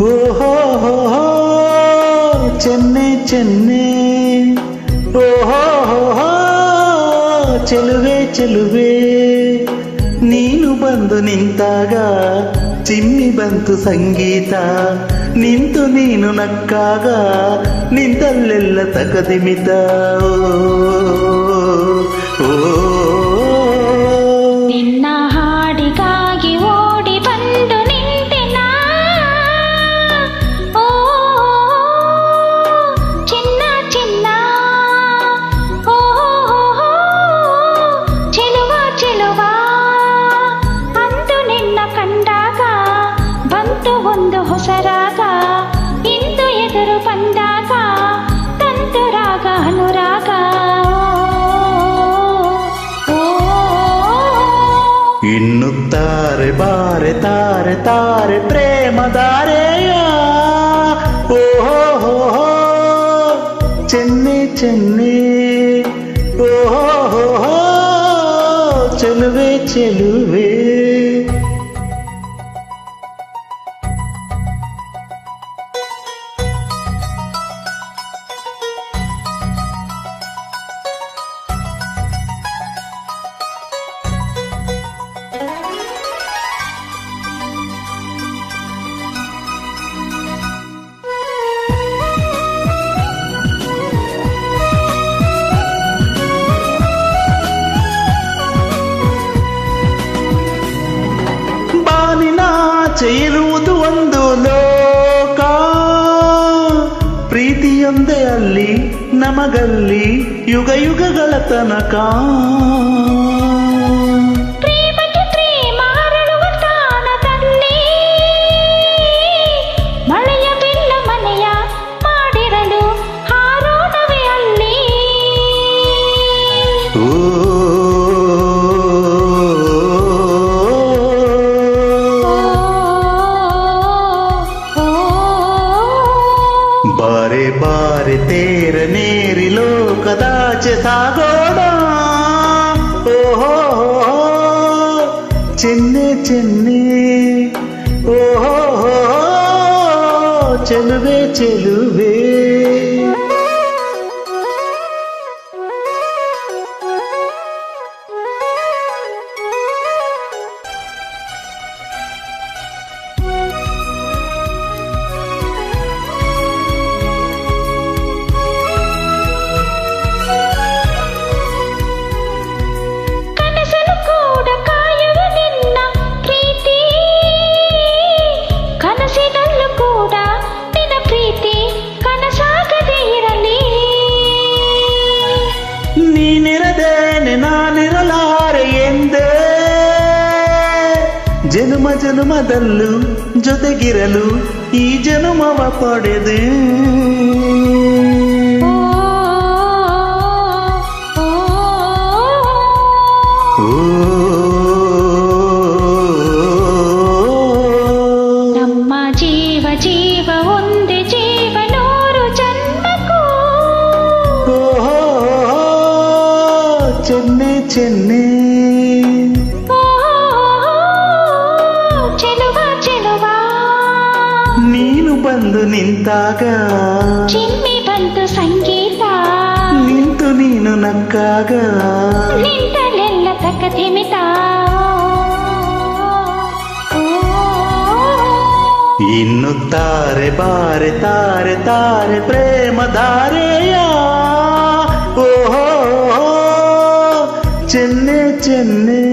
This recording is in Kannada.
ಓಹೋ ಚೆನ್ನೆ ಚೆನ್ನೆ, ಓಹೋ ಚೆಲುವೆ ಚೆಲುವೆ, ನೀನು ಬಂದು ನಿಂತಾಗ ಚಿಮ್ಮಿ ಬಂತು ಸಂಗೀತ, ನಿಂತು ನೀನು ನಕ್ಕಾಗ ನಿಂತಲ್ಲೆಲ್ಲ ತಕದಿಮಿತ. ನಿನ್ನ ಹಾಡಿಗಾಗಿ ಓಡಿ ಬಂದು ನಿಂತೆನ, ಓ ಚಿನ್ನ ಚಿನ್ನ, ಓ ಚೆಲುವ ಚೆಲುವ, ಅಂದು ನಿನ್ನ ಕಂಡಾಗ ಬಂತು ಒಂದು ಹೊಸ ರಾಗ, ಇಂದು ಎದುರು ಬಂದಾಗ ತಂತು ರಾಗ ಅನುರಾಗ. ಇನ್ನುತ್ತಾರೆ ಬಾರೆ ತಾರೆ ತಾರೆ ಪ್ರೇಮದಾರೆಯ, ಓಹೋ ಚೆನ್ನೆ ಚೆನ್ನೆ, ಓಹೋ ಚೆಲುವೆ ಚೆಲುವೆ. ಇರುವುದು ಒಂದು ಲೋಕ, ಪ್ರೀತಿಯೊಂದೇ ಅಲ್ಲಿ ನಮಗಲ್ಲಿ ಯುಗ ಯುಗಗಳ ತನಕ. ಪ್ರೇಮಕ್ಕೆ ಪ್ರೇಮ ಹರಡುವ ಸ್ಥಾನದಲ್ಲಿ ಮಳೆಯ ಬಿಲ್ಲ ಮನೆಯ ಮಾಡಿರಲು ಹಾರೋಣವೇ ಅಲ್ಲಿ. ಬಾರೆ ಬಾರೆ ತೇರ ನೇರಿ ಲೋಕದಾಚೆ ಸಾಗೋಣ, ಓಹೋ ಚೆನ್ನೆ ಚೆನ್ನೆ, ಓಹೋ ಚೆಲುವೆ ಚೆಲುವೆ. ನಾನಿರಲಾರೆ ಎಂದೇ ಜನುಮ ಜನುಮದಲ್ಲೂ ಜೊತೆಗಿರಲು ಈ ಜನುಮವ ಪಡೆದು. ನಮ್ಮ ಜೀವ ಜೀವ ಒಂದೇ ಜೀವ ನೂರು ಜನ್ಮಕ್ಕೂ, ಚೆನ್ನೆ ಚೆನ್ನೆ, ಚೆಲುವ ಚೆಲುವ, ನೀನು ಬಂದು ನಿಂತಾಗ ಚಿಮ್ಮಿ ಬಂತು ಸಂಗೀತ, ನಿಂತು ನೀನು ನಕ್ಕಾಗ ನಿಂತಲೆಲ್ಲ ತಕದಿಮಿತ. ಇನ್ನುತ್ತಾರೆ ಬಾರೆ ತಾರೆ ತಾರೆ ಪ್ರೇಮಧಾರೆಯ, ಓಹೋ ಚೆನ್ನೆ ಚೆನ್ನೆ.